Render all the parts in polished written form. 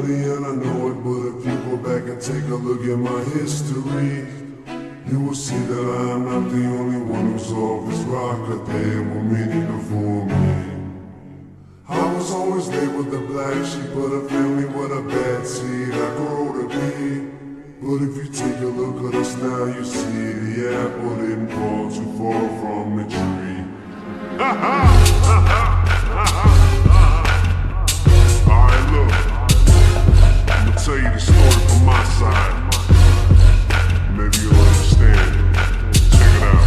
reality and I know it, but if you go back and take a look at my history, you will see that I am not the only one who's off this rocker. There were many before me. I was always labeled the black sheep of the family with a bad seed I grow to be. But if you take a look at us now, you see the apple didn't fall too far from the tree. Alright, look, I'ma tell you the story from my side. Maybe you'll understand. Check it out.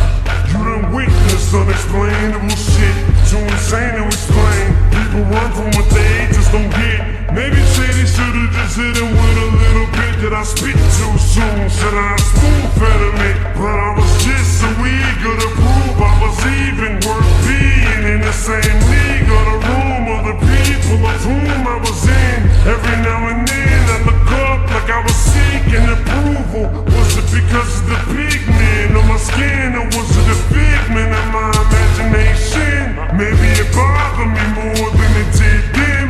You done witnessed unexplainable shit, too insane to explain. People run from what they just don't get. Maybe say they should've just hit him with a little bit that I spit too soon. Said I spoon-fed him it, but I was just so eager to prove I was even worth being in the same league or the room of the people of whom I was in. Every now and then I look up like I was seeking approval. Was it because of the pigment on my skin, or was it a figment of my imagination? Maybe it bothered me more than it did them.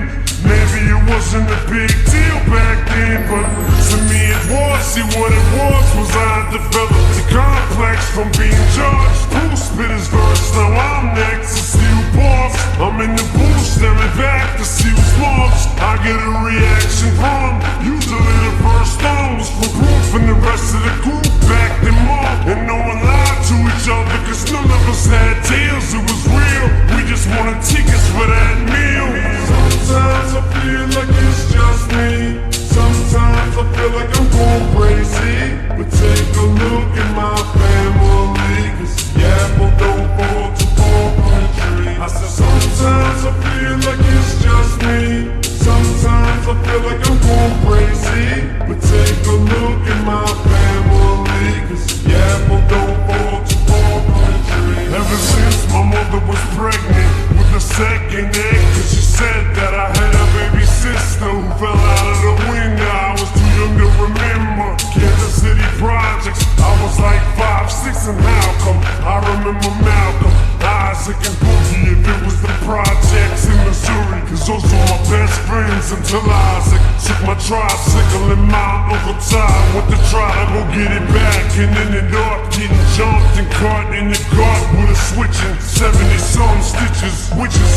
Maybe it wasn't a big deal back then, but to me it was. See, what it was I developed a complex from being judged. Who spit his verse? Now I'm next to see who boss. I'm in the booth staring back to see who's lost. I get a reaction from usually the first one was from proof, and the rest of the group backed them up. And no one lied to each other, cause none of us had deals. It was real, we just wanted tickets for that meal. Sometimes I feel like it's just me. Sometimes I feel like I'm going crazy. But take a look at my family, cause the apple don't fall too far from the tree. I said sometimes I feel like it's just me. Sometimes I feel like I'm going crazy. But take a look at my family, cause the apple don't fall too far from the tree. Ever since my mother was pregnant with the second egg, cause she said that I had a baby sister who fell out of the window. I was too young to remember Kansas City projects. I was like 5, 6 and how come I remember Malcolm, Isaac and Boogie if it was the projects in Missouri. Cause those were my best friends until Isaac took my tricycle and my Uncle Todd went to try to go get it back, and ended up getting jumped and caught in the cart with a switching 70-some stitches, which is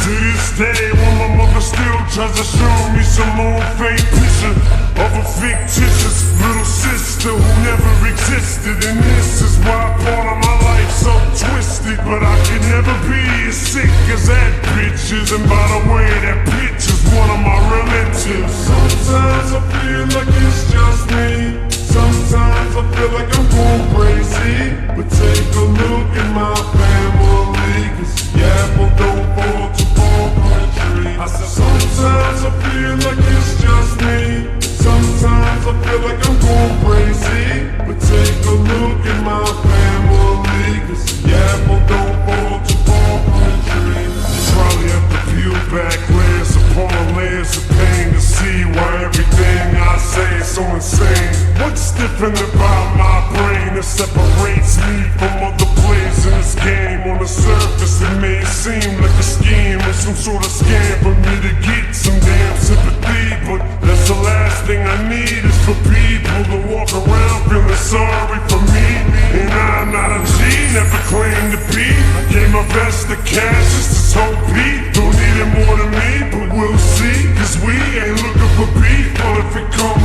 to this day when my mother still tries to show me some old fake picture of a fictitious little sister who never existed. And this is why part of my life's so twisted, but I could never be as sick as that bitch is. And by the way, that bitch is one of my relatives. Sometimes I feel like it's just me. Sometimes I feel like I'm going crazy. But take a look at my family, cause the apple don't fall too far from the tree. I said sometimes I feel like it's just me. Sometimes I feel like I'm going crazy. But take a look at my family, cause the apple don't fall too far from the tree. You probably have to peel back layers upon layers of pain to see why everything I say is so insane. What's different about my brain that separates me from other players in this game? On the surface it may seem like a scheme or some sort of scam for me to get some damn sympathy, but that's the last thing I need is for people to walk around feeling sorry for me. And I'm not a G, never claimed to be. I gave my best to cash just to hope he don't need it more than me, but we'll see, cause we ain't looking for beef. But if it comes